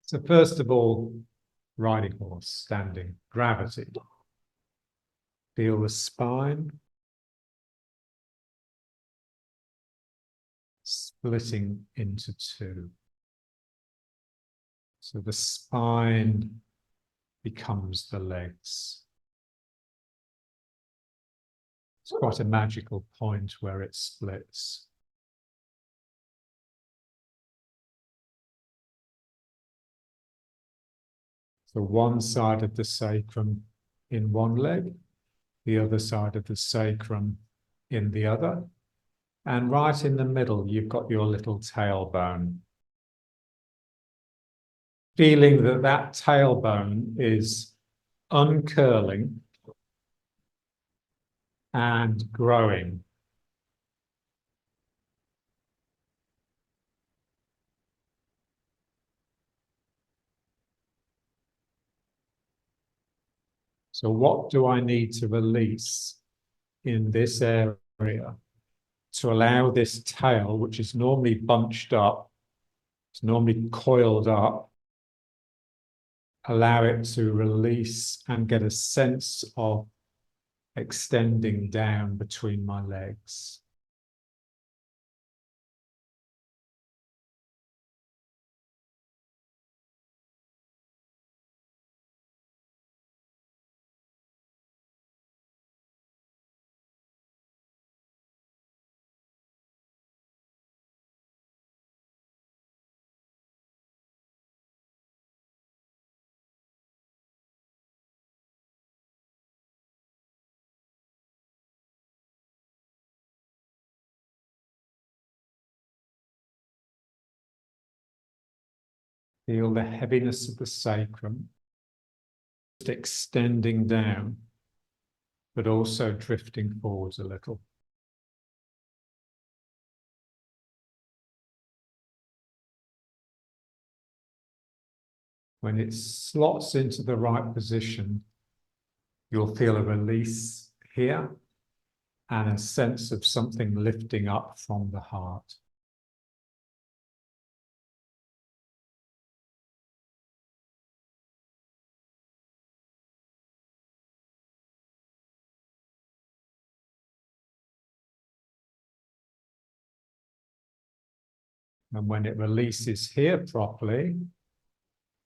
So first of all, riding horse, standing, gravity. Feel the spine splitting into two. So the spine becomes the legs. It's quite a magical point where it splits. So one side of the sacrum in one leg, the other side of the sacrum in the other. And right in the middle, you've got your little tailbone. Feeling that that tailbone is uncurling and growing. So what do I need to release in this area to allow this tail, which is normally bunched up, it's normally coiled up, allow it to release and get a sense of extending down between my legs. Feel the heaviness of the sacrum, just extending down, but also drifting forwards a little. When it slots into the right position, you'll feel a release here and a sense of something lifting up from the heart. And when it releases here properly,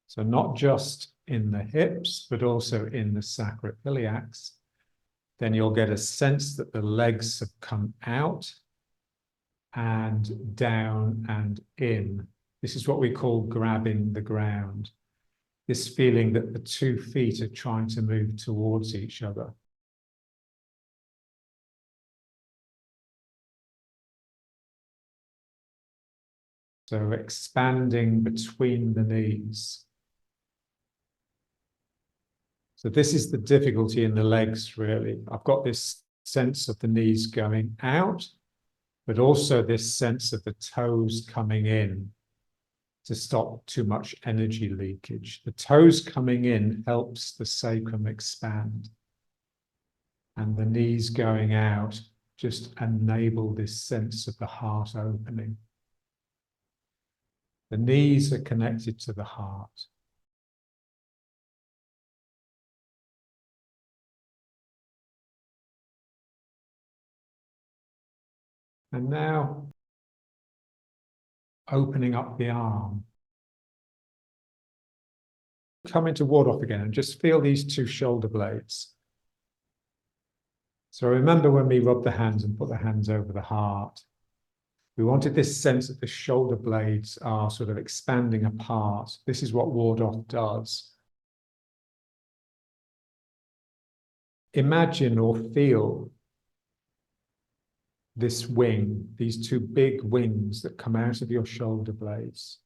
so not just in the hips, but also in the sacroiliacs, then you'll get a sense that the legs have come out and down and in. This is what we call grabbing the ground. This feeling that the 2 feet are trying to move towards each other. So expanding between the knees. So this is the difficulty in the legs, really. I've got this sense of the knees going out, but also this sense of the toes coming in to stop too much energy leakage. The toes coming in helps the sacrum expand. And the knees going out just enable this sense of the heart opening. The knees are connected to the heart. And now, opening up the arm. Come into ward off again and just feel these 2 shoulder blades. So remember when we rub the hands and put the hands over the heart, we wanted this sense that the shoulder blades are sort of expanding apart. This is what ward off does. Imagine or feel this wing, these 2 big wings that come out of your shoulder blades.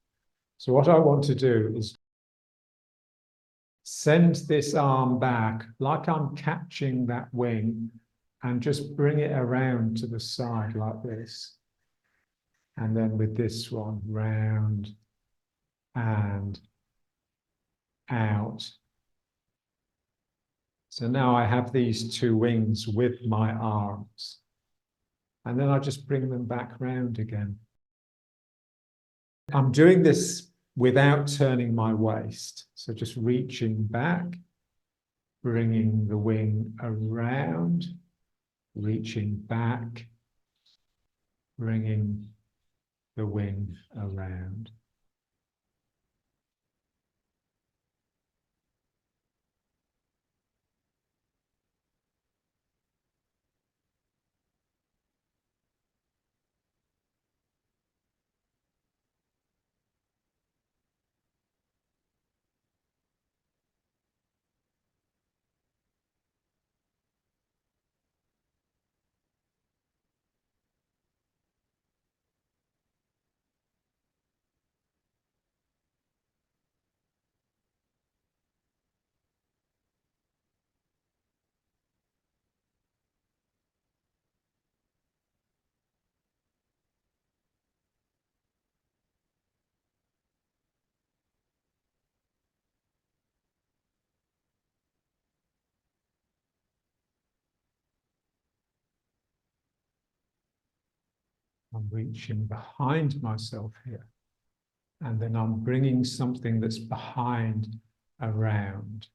So what I want to do is send this arm back like I'm catching that wing and just bring it around to the side like this. And then with this one, round and out. So now I have these 2 wings with my arms. And then I just bring them back round again. I'm doing this without turning my waist. So just reaching back, bringing the wing around, reaching back, bringing the wing around. I'm reaching behind myself here. And then I'm bringing something that's behind around.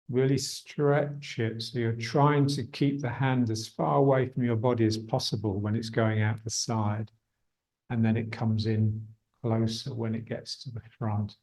Really stretch it. So you're trying to keep the hand as far away from your body as possible when it's going out the side. And then it comes in closer when it gets to the front.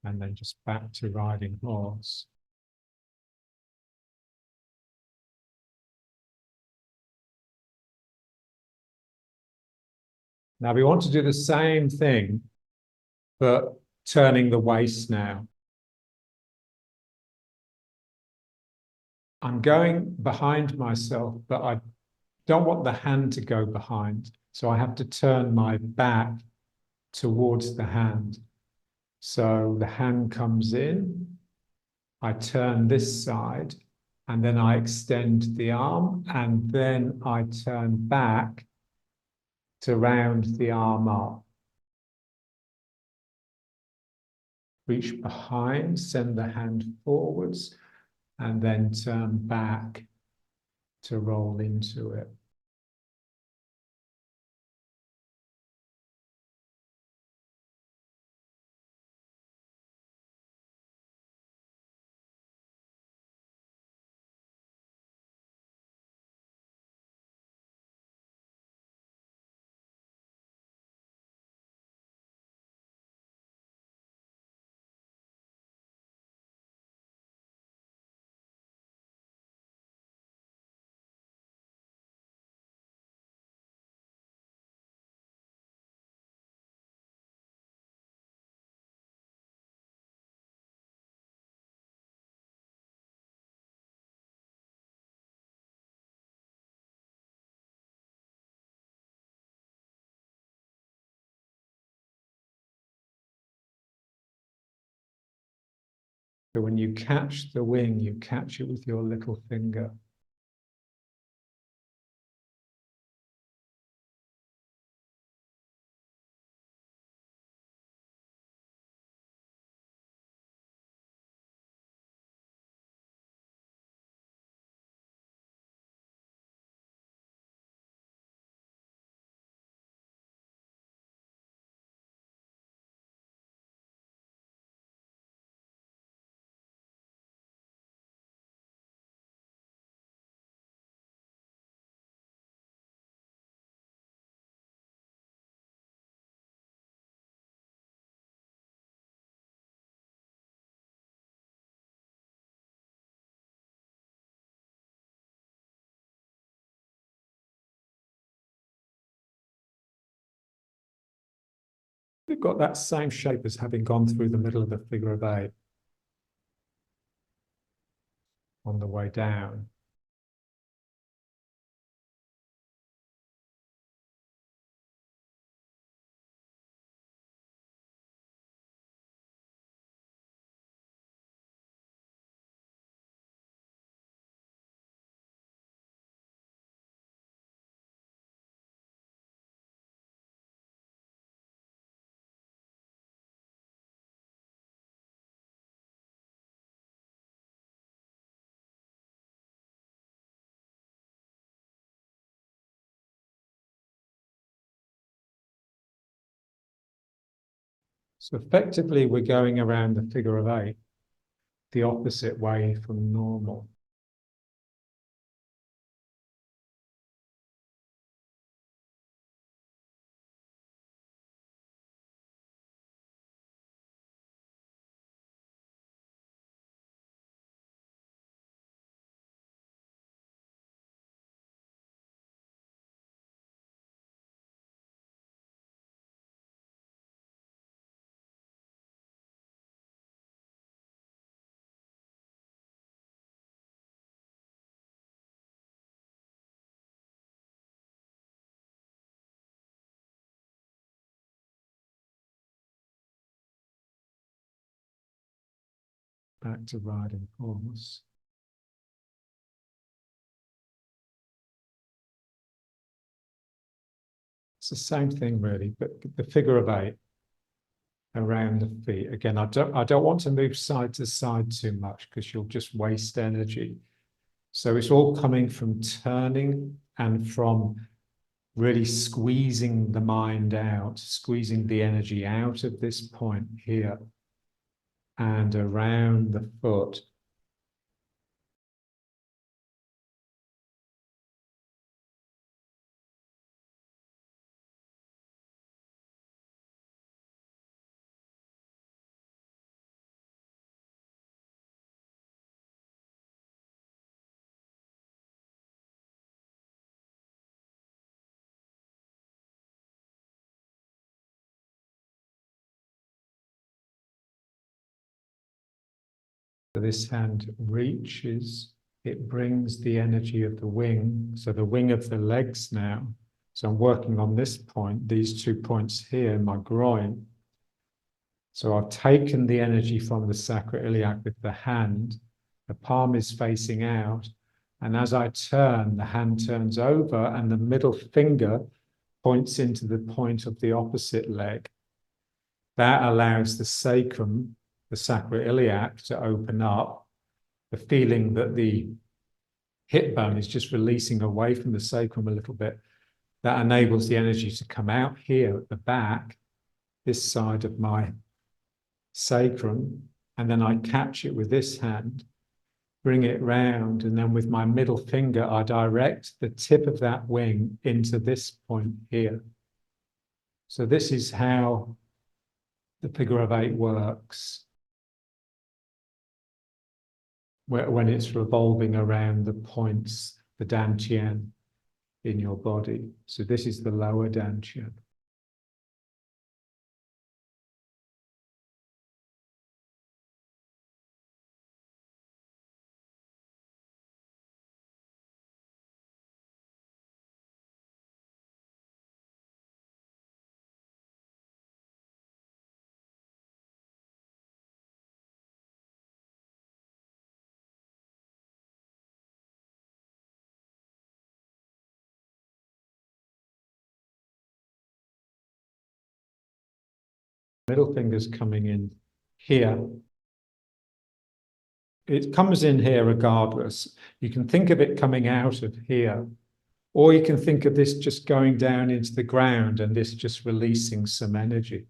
And then just back to riding horse. Now we want to do the same thing, but turning the waist now. I'm going behind myself, but I don't want the hand to go behind. So I have to turn my back towards the hand. So the hand comes in, I turn this side, and then I extend the arm, and then I turn back to round the arm up. Reach behind, send the hand forwards, and then turn back to roll into it. So when you catch the wing, you catch it with your little finger. They've got that same shape as having gone through the middle of the figure of 8 on the way down. So effectively, we're going around the figure of 8 the opposite way from normal. Back to riding horse. It's the same thing really, but the figure of 8 around the feet. Again, I don't want to move side to side too much because you'll just waste energy. So it's all coming from turning and from really squeezing the mind out, squeezing the energy out of this point here and around the foot. This hand reaches, it brings the energy of the wing, so the wing of the legs now. So I'm working on this point, these 2 points here, my groin. So I've taken the energy from the sacroiliac with the hand, the palm is facing out, and as I turn, the hand turns over and the middle finger points into the point of the opposite leg. That allows the sacrum, the sacroiliac, to open up, the feeling that the hip bone is just releasing away from the sacrum a little bit. That enables the energy to come out here at the back, this side of my sacrum, and then I catch it with this hand, bring it round, and then with my middle finger, I direct the tip of that wing into this point here. So this is how the figure of 8 works when it's revolving around the points, the dantian in your body. So this is the lower dantian. Middle finger's coming in here. It comes in here regardless. You can think of it coming out of here, or you can think of this just going down into the ground and this just releasing some energy.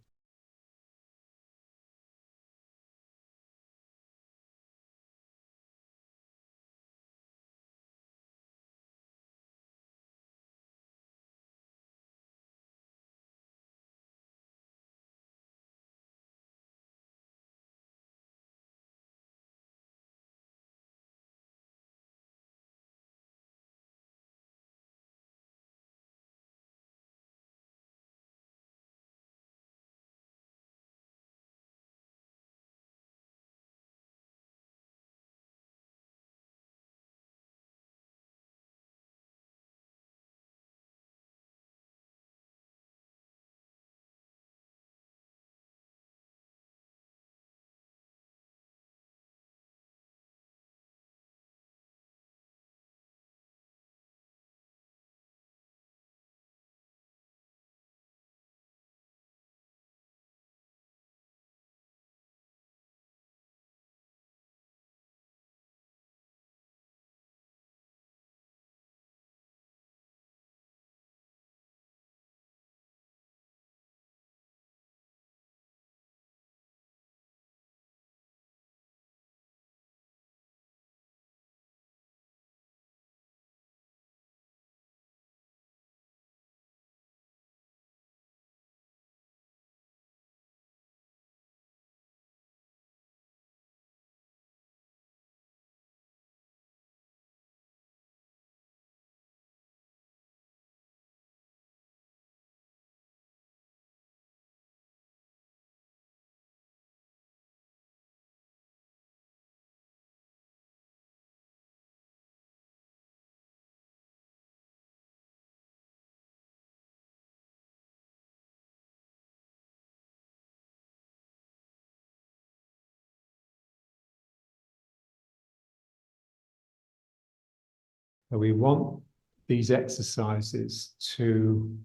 So we want these exercises to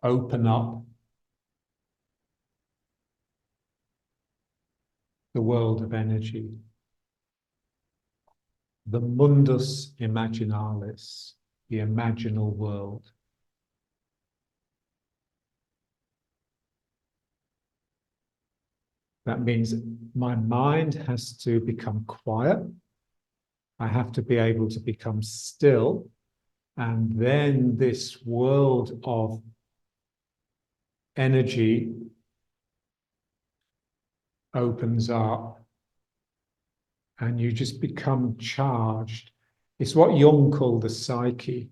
open up the world of energy, the mundus imaginalis, the imaginal world. That means my mind has to become quiet. I have to be able to become still. And then this world of energy opens up and you just become charged. It's what Jung called the psyche.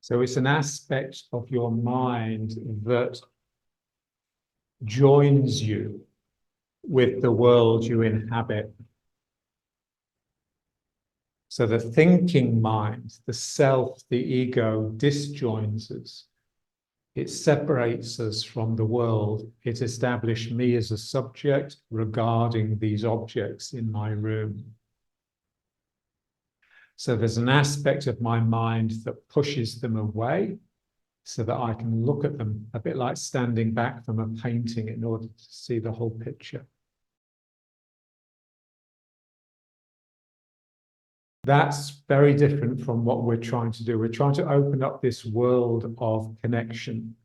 So it's an aspect of your mind that joins you with the world you inhabit. So the thinking mind, the self, the ego, disjoins us. It separates us from the world. It established me as a subject regarding these objects in my room. So there's an aspect of my mind that pushes them away so that I can look at them, a bit like standing back from a painting in order to see the whole picture. That's very different from what we're trying to do. We're trying to open up this world of connection.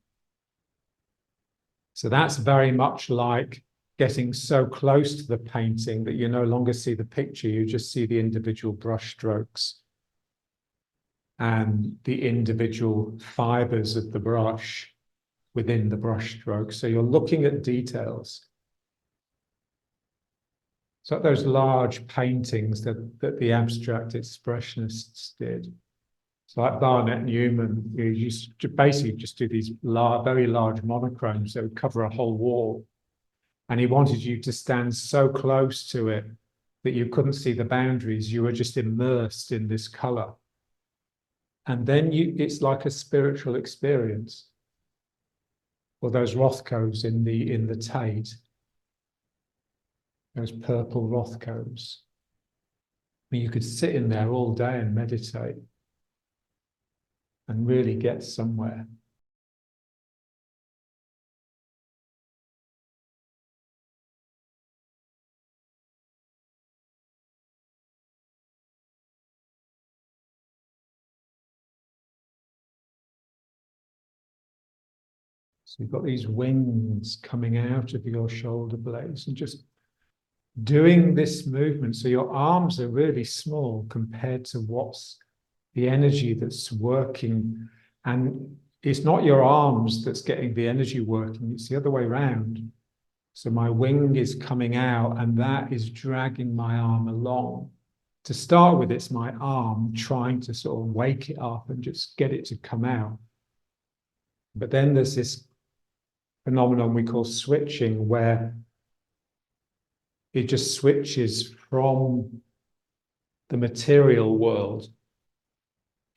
So that's very much like getting so close to the painting that you no longer see the picture, you just see the individual brush strokes and the individual fibers of the brush within the brush stroke. So you're looking at details. So those large paintings that the abstract expressionists did. So like Barnett Newman, you used to basically just do these very large monochromes that would cover a whole wall. And he wanted you to stand so close to it that you couldn't see the boundaries. You were just immersed in this color. And then it's like a spiritual experience. Or those Rothkos in the Tate, those purple Rothkos. I mean, you could sit in there all day and meditate and really get somewhere. So you've got these wings coming out of your shoulder blades and just doing this movement. So your arms are really small compared to what's the energy that's working. And it's not your arms that's getting the energy working, it's the other way around. So my wing is coming out and that is dragging my arm along. To start with, it's my arm trying to sort of wake it up and just get it to come out. But then there's this phenomenon we call switching, where it just switches from the material world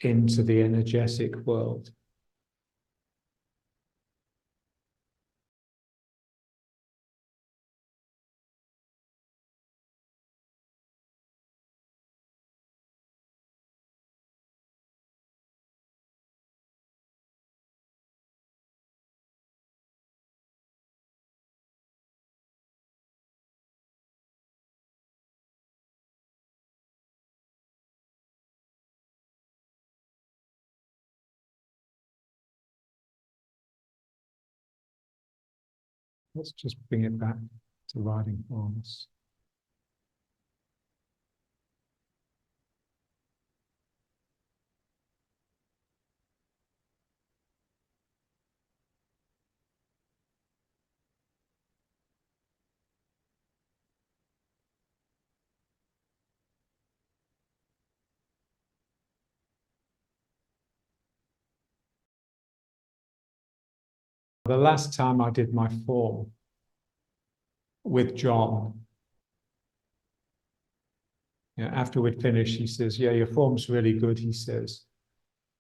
into the energetic world. Let's just bring it back to riding forms. The last time I did my form with John, After we'd finished, he says, yeah, your form's really good, he says.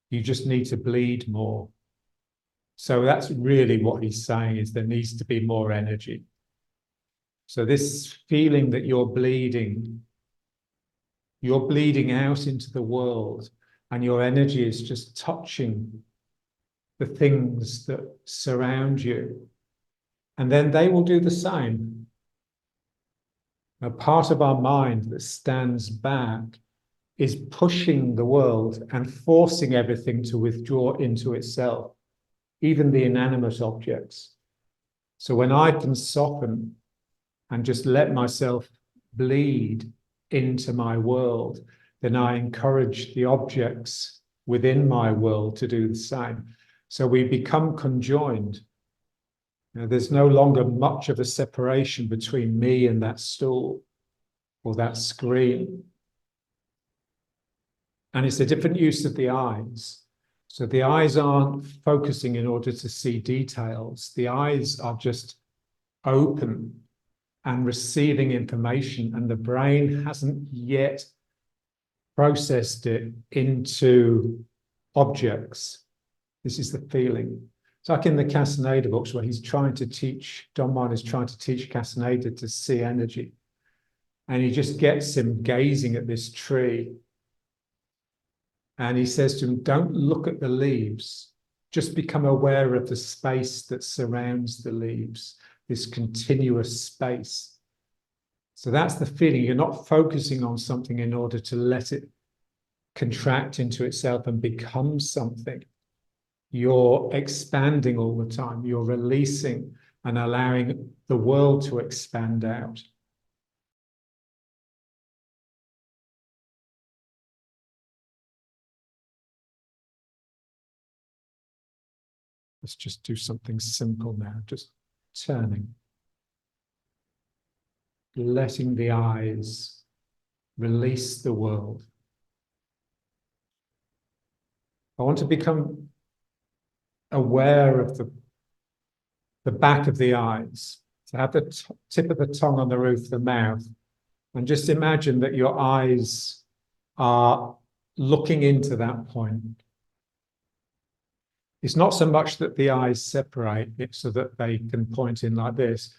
You just need to bleed more. So that's really what he's saying, is there needs to be more energy. So this feeling that you're bleeding out into the world, and your energy is just touching the things that surround you. And then they will do the same. A part of our mind that stands back is pushing the world and forcing everything to withdraw into itself, even the inanimate objects. So when I can soften and just let myself bleed into my world, then I encourage the objects within my world to do the same. So we become conjoined. There's no longer much of a separation between me and that stool or that screen. And it's a different use of the eyes. So the eyes aren't focusing in order to see details. The eyes are just open and receiving information, and the brain hasn't yet processed it into objects. This is the feeling. It's like in the Castaneda books, where he's trying to teach, Don Juan is trying to teach Castaneda to see energy. And he just gets him gazing at this tree. And he says to him, don't look at the leaves, just become aware of the space that surrounds the leaves, this continuous space. So that's the feeling. You're not focusing on something in order to let it contract into itself and become something. You're expanding all the time. You're releasing and allowing the world to expand out. Let's just do something simple now, just turning. Letting the eyes release the world. I want to become aware of the back of the eyes, to have the tip of the tongue on the roof of the mouth, and just imagine that your eyes are looking into that point. It's not so much that the eyes separate, it's so that they can point in like this.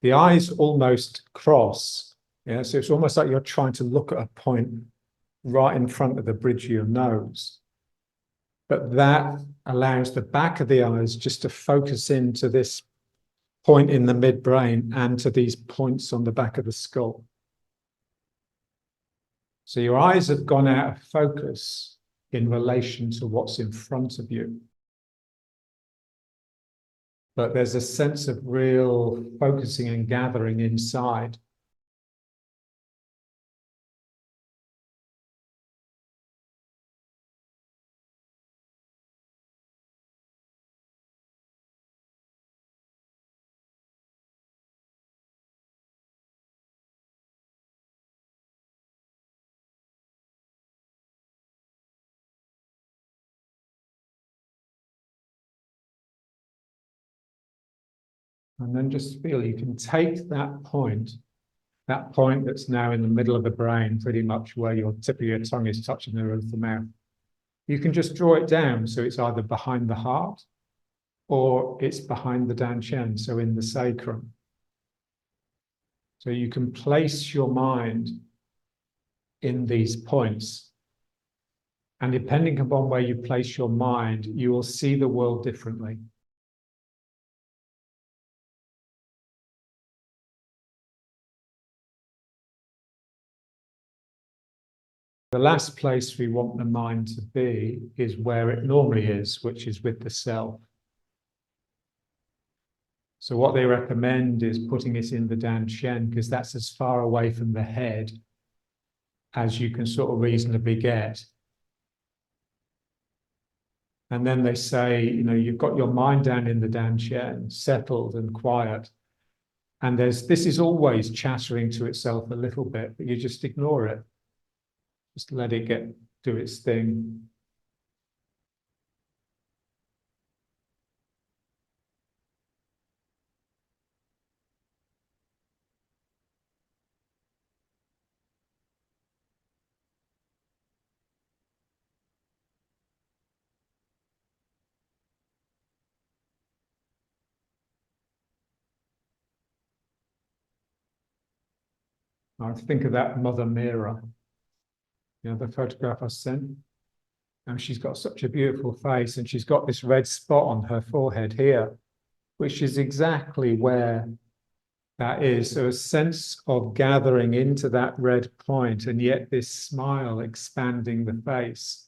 The eyes almost cross. Yeah, so it's almost like you're trying to look at a point right in front of the bridge of your nose. But that allows the back of the eyes just to focus into this point in the midbrain and to these points on the back of the skull. So your eyes have gone out of focus in relation to what's in front of you. But there's a sense of real focusing and gathering inside. And then just feel you can take that point that's now in the middle of the brain, pretty much where your tip of your tongue is touching the roof of the mouth. You can just draw it down, so it's either behind the heart or it's behind the dantian, so in the sacrum. So you can place your mind in these points. And depending upon where you place your mind, you will see the world differently. The last place we want the mind to be is where it normally is, which is with the self. So what they recommend is putting it in the dantian, because that's as far away from the head as you can sort of reasonably get. And then they say, you've got your mind down in the dantian, settled and quiet. And this is always chattering to itself a little bit, but you just ignore it. Just let it do its thing. I think of that Mother Mira, the photograph I sent. And she's got such a beautiful face, and she's got this red spot on her forehead here, which is exactly where that is. So a sense of gathering into that red point, and yet this smile expanding the face,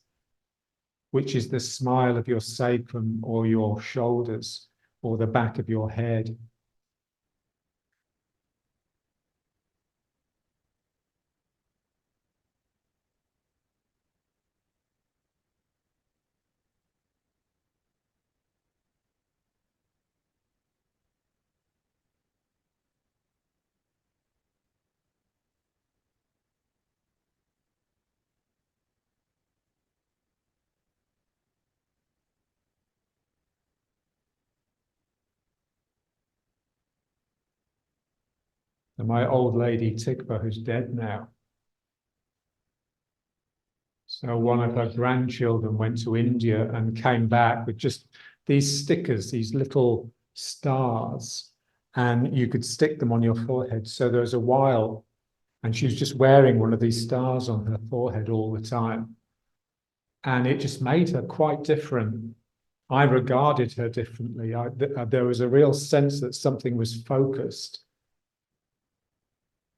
which is the smile of your sacrum or your shoulders or the back of your head. And my old lady Tikva, who's dead now, so one of her grandchildren went to India and came back with just these stickers, these little stars, and you could stick them on your forehead. So there was a while, and she was just wearing one of these stars on her forehead all the time. And it just made her quite different. I regarded her differently. There was a real sense that something was focused,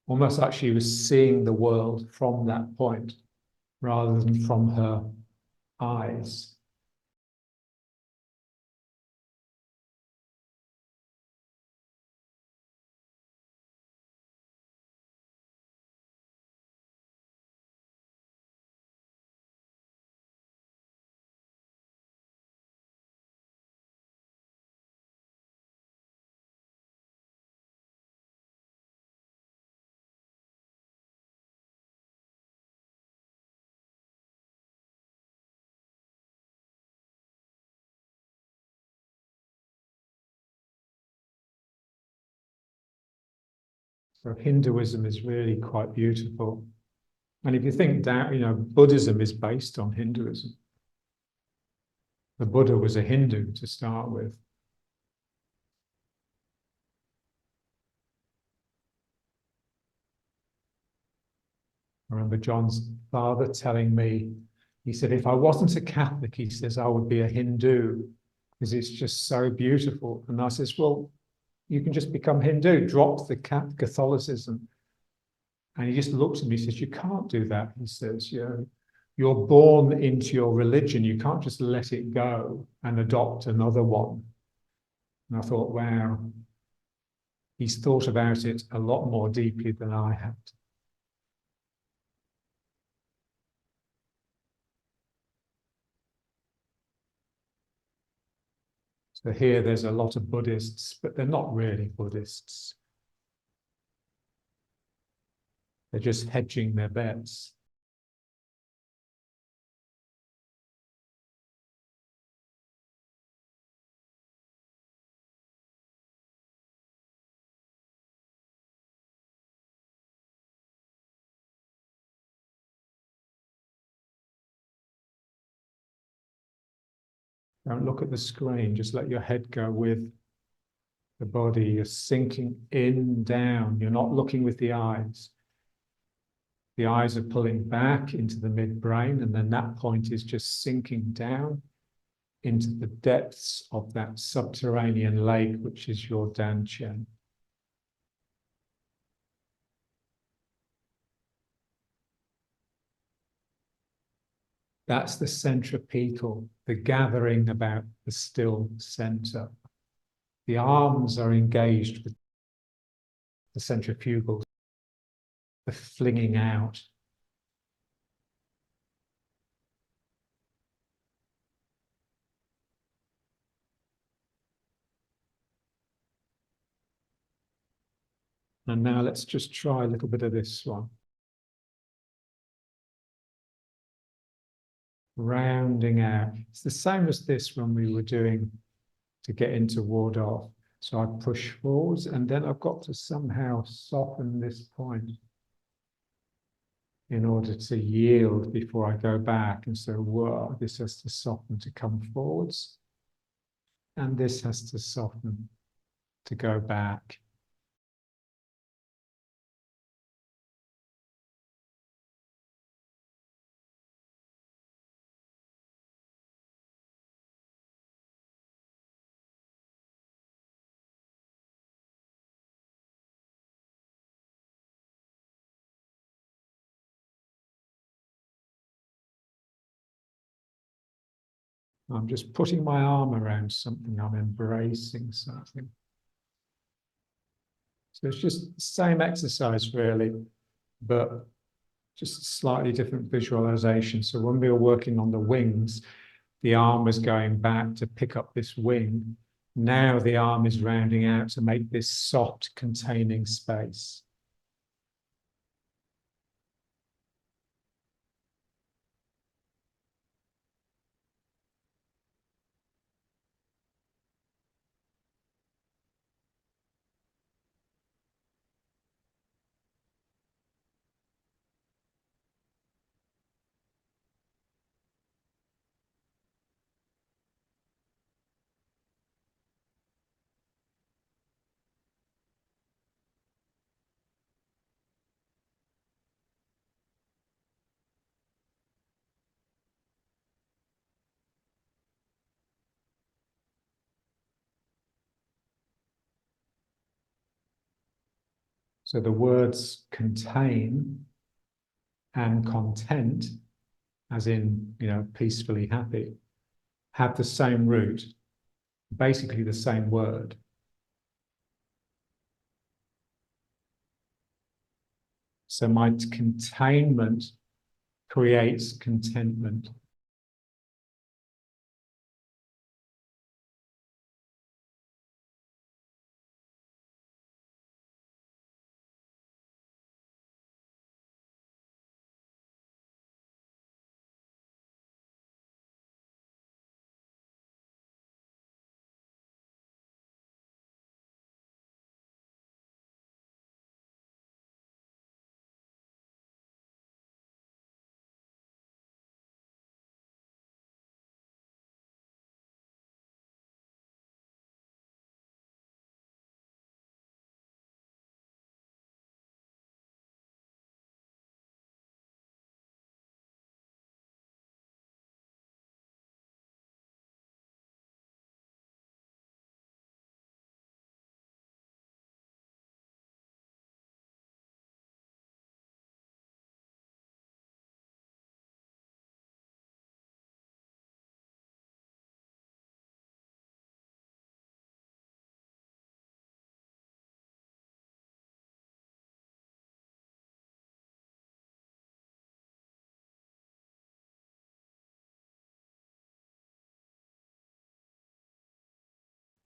almost like she was seeing the world from that point rather than from her eyes. So Hinduism is really quite beautiful. And if you think that, Buddhism is based on Hinduism. The Buddha was a Hindu to start with. I remember John's father telling me, he said, if I wasn't a Catholic, he says, I would be a Hindu because it's just so beautiful. And I says, well, you can just become Hindu, drop the Catholicism. And he just looks at me and says, you can't do that. He says, you're born into your religion. You can't just let it go and adopt another one. And I thought, wow, he's thought about it a lot more deeply than I had. So here there's a lot of Buddhists, but they're not really Buddhists. They're just hedging their bets. Don't look at the screen, just let your head go with the body. You're sinking in, down. You're not looking with the eyes. The eyes are pulling back into the midbrain, and then that point is just sinking down into the depths of that subterranean lake, which is your Danchen. That's the centripetal, the gathering about the still center. The arms are engaged with the centrifugal, the flinging out. And now let's just try a little bit of this one. Rounding out. It's the same as this when we were doing to get into ward off. So I push forwards, and then I've got to somehow soften this point in order to yield before I go back. And so, whoa, this has to soften to come forwards, and this has to soften to go back. I'm just putting my arm around something, I'm embracing something. So it's just the same exercise really, but just a slightly different visualization. So when we were working on the wings, the arm was going back to pick up this wing. Now the arm is rounding out to make this soft containing space. So the words contain and content, as in, peacefully happy, have the same root, basically the same word. So my containment creates contentment.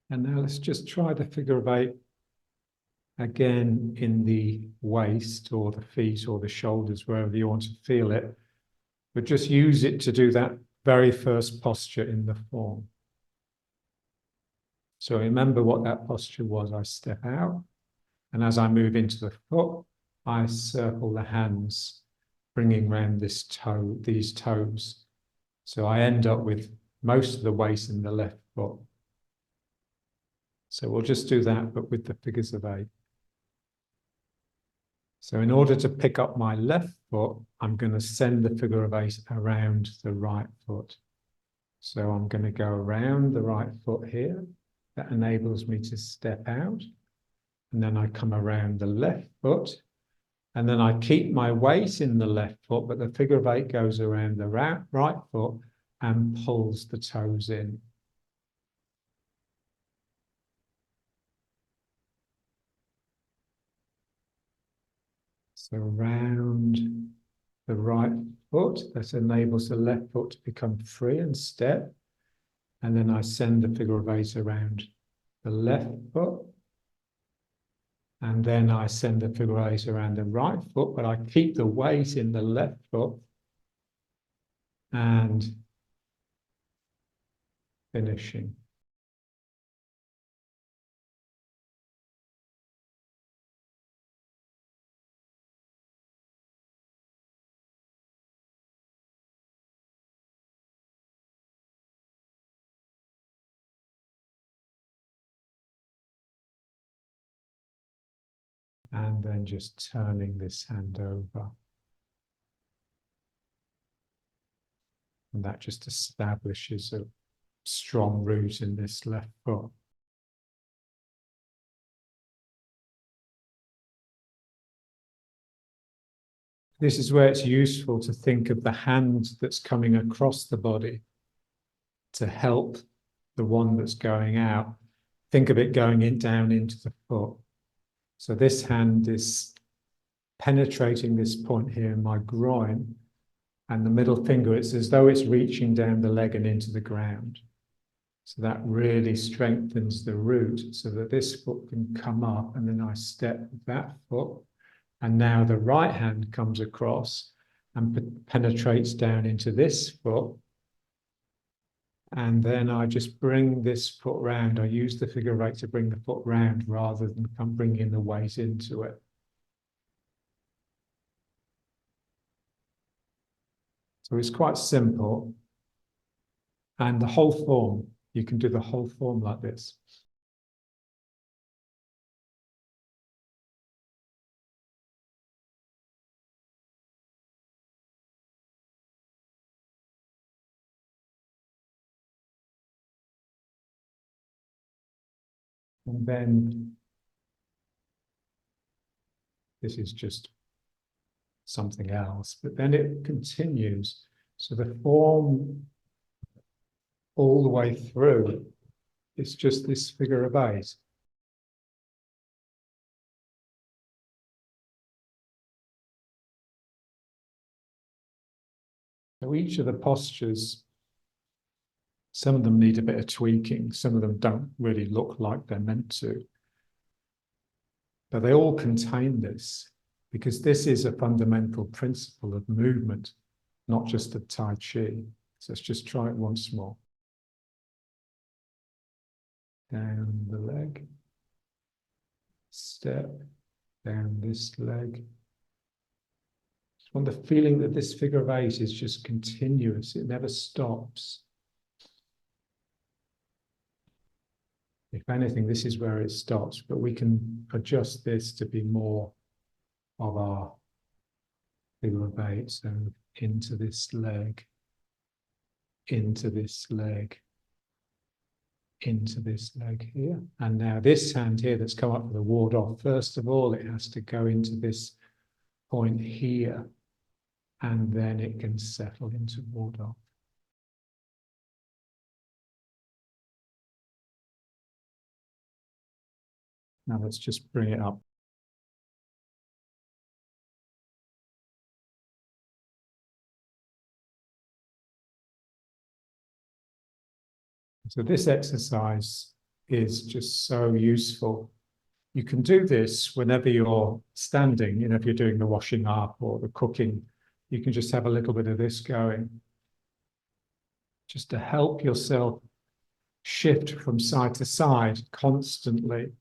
And now let's just try the figure of 8 again in the waist or the feet or the shoulders, wherever you want to feel it. But just use it to do that very first posture in the form. So remember what that posture was. I step out, and as I move into the foot, I circle the hands, bringing round this toe, these toes. So I end up with most of the weight in the left foot. So we'll just do that, but with the figures of 8. So in order to pick up my left foot, I'm going to send the figure of 8 around the right foot. So I'm going to go around the right foot here. That enables me to step out. And then I come around the left foot. And then I keep my weight in the left foot, but the figure of 8 goes around the right foot and pulls the toes in. So round the right foot, that enables the left foot to become free and step. And then I send the figure of 8 around the left foot. And then I send the figure of 8 around the right foot, but I keep the weight in the left foot. And finishing. And then just turning this hand over. And that just establishes a strong root in this left foot. This is where it's useful to think of the hand that's coming across the body to help the one that's going out. Think of it going in down into the foot. So this hand is penetrating this point here in my groin, and the middle finger, it's as though it's reaching down the leg and into the ground. So that really strengthens the root so that this foot can come up, and then I step with that foot. And now the right hand comes across and penetrates down into this foot. And then I just bring this foot round. I use the figure of 8 to bring the foot round rather than bringing the weight into it. So it's quite simple. And the whole form, you can do the whole form like this. And then this is just something else, but then it continues. So the form all the way through is just this figure of 8. So each of the postures, some of them need a bit of tweaking, some of them don't really look like they're meant to. But they all contain this, because this is a fundamental principle of movement, not just of Tai Chi. So let's just try it once more. Down the leg, step, down this leg. Just want the feeling that this figure of 8 is just continuous, it never stops. If anything, this is where it stops, but we can adjust this to be more of our figure of 8. So into this leg, into this leg, into this leg here. And now this hand here that's come up with a ward off, first of all, it has to go into this point here, and then it can settle into ward off. Now let's just bring it up. So this exercise is just so useful. You can do this whenever you're standing, if you're doing the washing up or the cooking, you can just have a little bit of this going, just to help yourself shift from side to side constantly,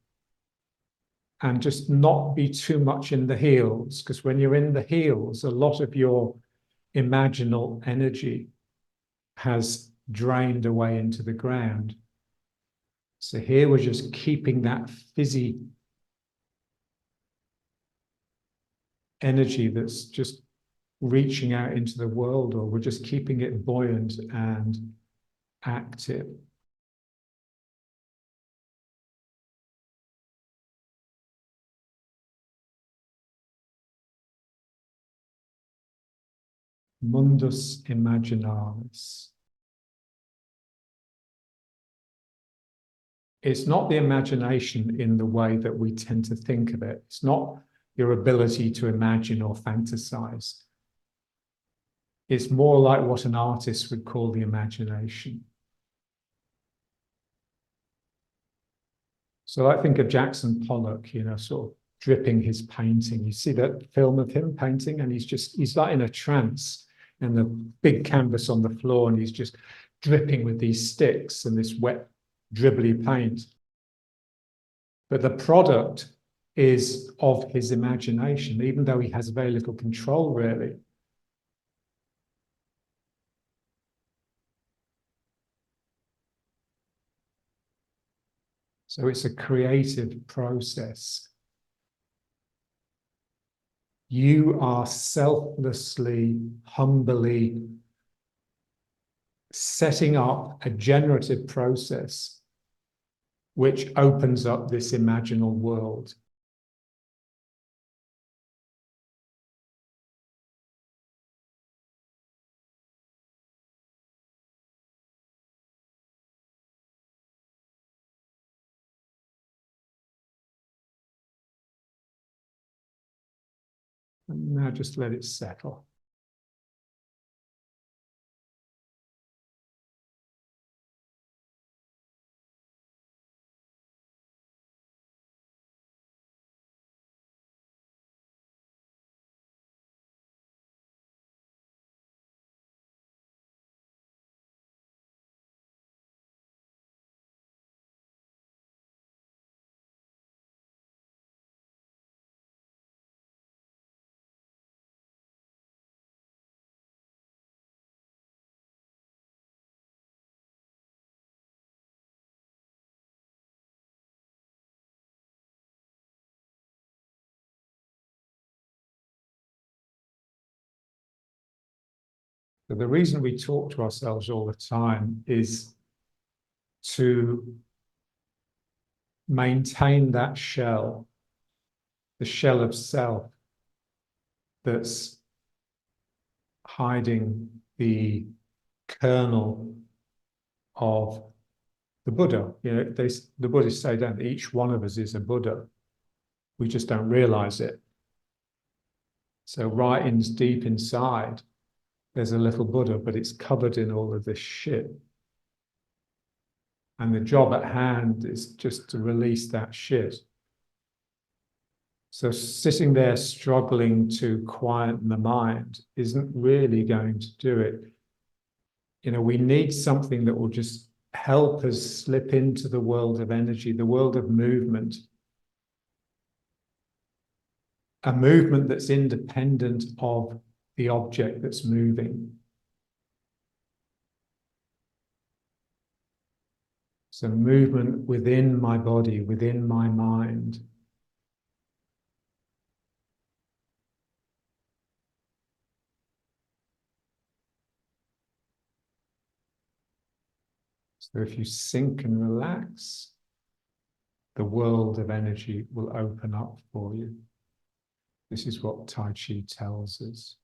and just not be too much in the heels, because when you're in the heels, a lot of your imaginal energy has drained away into the ground. So here we're just keeping that fizzy energy that's just reaching out into the world, or we're just keeping it buoyant and active. Mundus imaginaris. It's not the imagination in the way that we tend to think of it. It's not your ability to imagine or fantasize. It's more like what an artist would call the imagination. So I think of Jackson Pollock, sort of dripping his painting. You see that film of him painting, and he's like in a trance, and the big canvas on the floor, and he's just dripping with these sticks and this wet, dribbly paint. But the product is of his imagination, even though he has very little control, really. So it's a creative process. You are selflessly, humbly setting up a generative process which opens up this imaginal world. And now just let it settle. But the reason we talk to ourselves all the time is to maintain that shell, the shell of self that's hiding the kernel of the Buddha. You know, the Buddhists say, don't they? Each one of us is a Buddha. We just don't realize it. So right in deep inside, there's a little Buddha, but it's covered in all of this shit. And the job at hand is just to release that shit. So sitting there struggling to quieten the mind isn't really going to do it. You know, we need something that will just help us slip into the world of energy, the world of movement. A movement that's independent of the object that's moving. So movement within my body, within my mind. So if you sink and relax, the world of energy will open up for you. This is what Tai Chi tells us.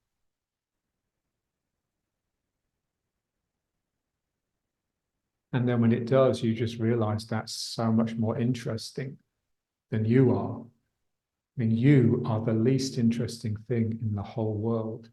And then when it does, you just realize that's so much more interesting than you are. I mean, you are the least interesting thing in the whole world.